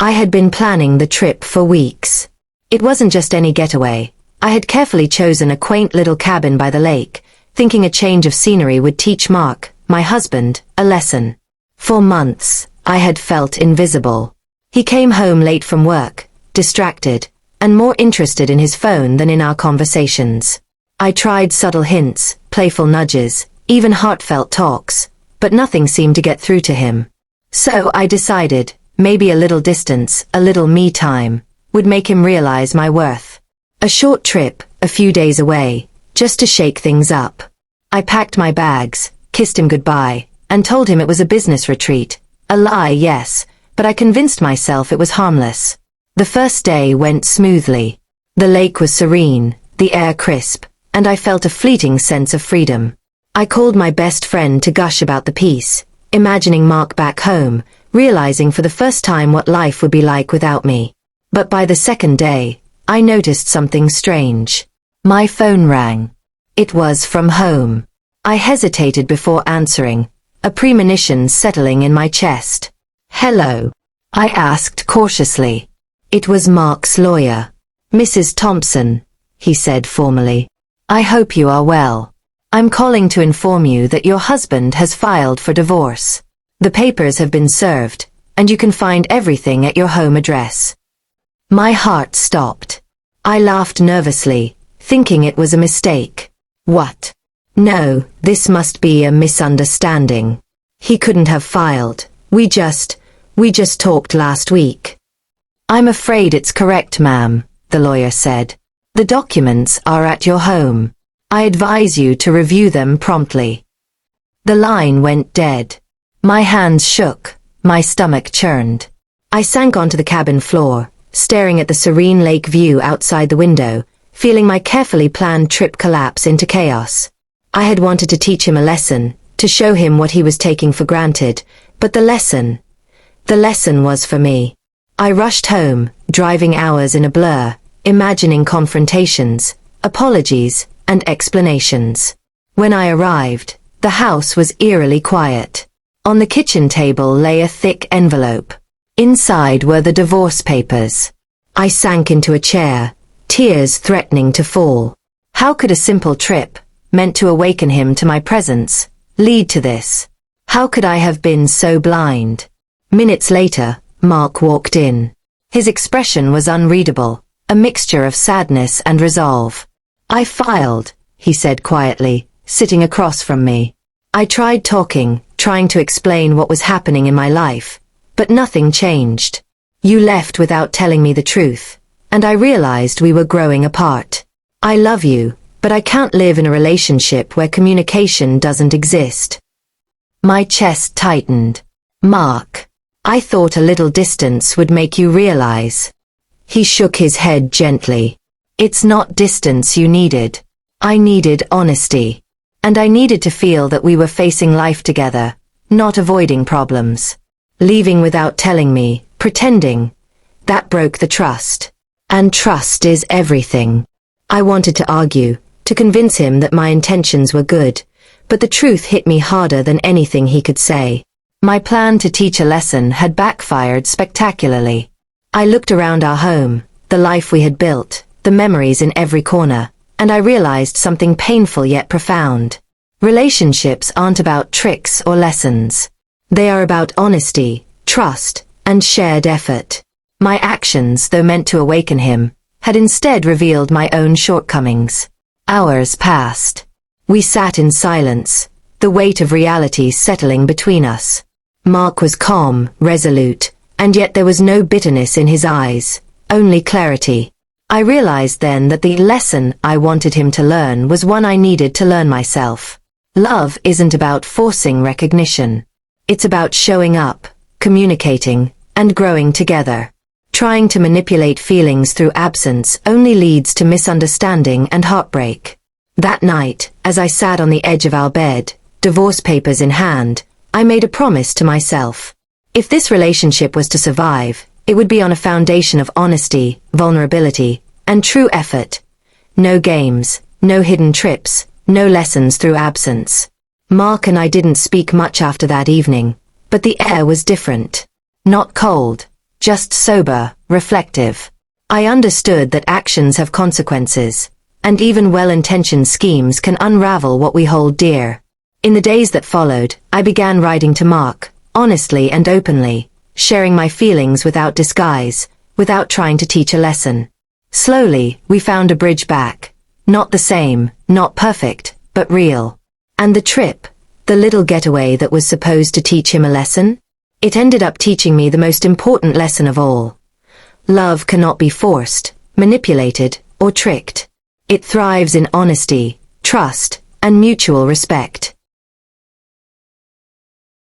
I had been planning the trip for weeks. It wasn't just any getaway. I had carefully chosen a quaint little cabin by the lake, thinking a change of scenery would teach Mark, my husband, a lesson. For months, I had felt invisible. He came home late from work, distracted, and more interested in his phone than in our conversations. I tried subtle hints, playful nudges, even heartfelt talks, but nothing seemed to get through to him. So I decided, maybe a little distance, a little me time, would make him realize my worth. A short trip, a few days away, just to shake things up. I packed my bags, kissed him goodbye, and told him it was a business retreat. A lie, yes, but I convinced myself it was harmless. The first day went smoothly. The lake was serene, the air crisp, and I felt a fleeting sense of freedom. I called my best friend to gush about the peace, imagining Mark back home, realizing for the first time what life would be like without me. But by the second day, I noticed something strange. My phone rang. It was from home. I hesitated before answering, a premonition settling in my chest. "Hello?" I asked cautiously. It was Mark's lawyer. "Mrs. Thompson," he said formally. "I hope you are well. I'm calling to inform you that your husband has filed for divorce. The papers have been served, and you can find everything at your home address." My heart stopped. I laughed nervously, thinking it was a mistake. What? No, this must be a misunderstanding. He couldn't have filed. We just talked last week. "I'm afraid it's correct, ma'am," the lawyer said. "The documents are at your home. I advise you to review them promptly." The line went dead. My hands shook, my stomach churned. I sank onto the cabin floor, staring at the serene lake view outside the window, feeling my carefully planned trip collapse into chaos. I had wanted to teach him a lesson, to show him what he was taking for granted, but the lesson was for me. I rushed home, driving hours in a blur, imagining confrontations, apologies, and explanations. When I arrived, the house was eerily quiet. On the kitchen table lay a thick envelope. Inside were the divorce papers. I sank into a chair, tears threatening to fall. How could a simple trip, meant to awaken him to my presence, lead to this? How could I have been so blind? Minutes later, Mark walked in. His expression was unreadable, a mixture of sadness and resolve. "I filed," he said quietly, sitting across from me. I tried talking, trying to explain what was happening in my life, but nothing changed. "You left without telling me the truth, and I realized we were growing apart. I love you, but I can't live in a relationship where communication doesn't exist." My chest tightened. "Mark, I thought a little distance would make you realize." He shook his head gently. "It's not distance you needed. I needed honesty. And I needed to feel that we were facing life together, not avoiding problems. Leaving without telling me, pretending, that broke the trust. And trust is everything." I wanted to argue, to convince him that my intentions were good, but the truth hit me harder than anything he could say. My plan to teach a lesson had backfired spectacularly. I looked around our home, the life we had built, the memories in every corner, and I realized something painful yet profound. Relationships aren't about tricks or lessons. They are about honesty, trust, and shared effort. My actions, though meant to awaken him, had instead revealed my own shortcomings. Hours passed. We sat in silence, the weight of reality settling between us. Mark was calm, resolute, and yet there was no bitterness in his eyes, only clarity. I realized then that the lesson I wanted him to learn was one I needed to learn myself. Love isn't about forcing recognition. It's about showing up, communicating, and growing together. Trying to manipulate feelings through absence only leads to misunderstanding and heartbreak. That night, as I sat on the edge of our bed, divorce papers in hand, I made a promise to myself. If this relationship was to survive, it would be on a foundation of honesty, vulnerability, and true effort. No games, no hidden trips, no lessons through absence. Mark and I didn't speak much after that evening, but the air was different. Not cold, just sober, reflective. I understood that actions have consequences, and even well-intentioned schemes can unravel what we hold dear. In the days that followed, I began writing to Mark, honestly and openly, sharing my feelings without disguise, without trying to teach a lesson. Slowly, we found a bridge back. Not the same, not perfect, but real. And the trip, the little getaway that was supposed to teach him a lesson? It ended up teaching me the most important lesson of all. Love cannot be forced, manipulated, or tricked. It thrives in honesty, trust, and mutual respect.